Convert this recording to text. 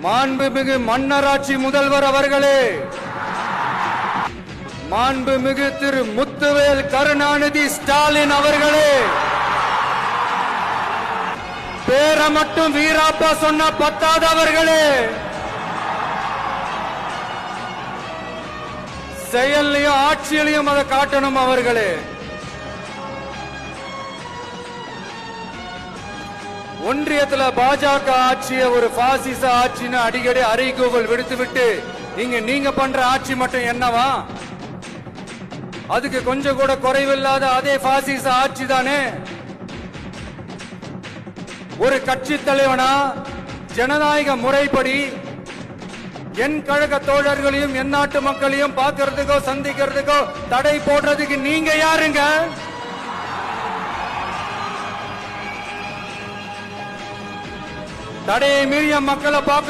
மாண்புமிகு மன்னராட்சி முதல்வர் அவர்களே, மாண்புமிகு திரு முத்துவேல் கருணாநிதி ஸ்டாலின் அவர்களே, பேர மட்டும் வீராப்பா சொன்ன பத்தாதவர்களே, செயல்லையும் ஆட்சியிலையும் அதை காட்டணும் அவர்களே. ஒன்றியத்துல பாஜக ஆட்சியை ஒரு பாசிச ஆட்சின்னு அடிக்கடி அறைகூவல் விடுத்துவிட்டு நீங்க பண்ற ஆட்சி மட்டும் என்னவா? அதுக்கு கொஞ்சம் கூட குறைவில்லாத அதே பாசிச ஆட்சி தானே. ஒரு கட்சி தலைவனா ஜனநாயக முறைப்படி என் கழக தோழர்களையும் என் நாட்டு மக்களையும் பார்க்கறதுக்கோ சந்திக்கிறதுக்கோ தடை போடுறதுக்கு நீங்க யாருங்க? தடையை மீறிய மக்களை பார்க்க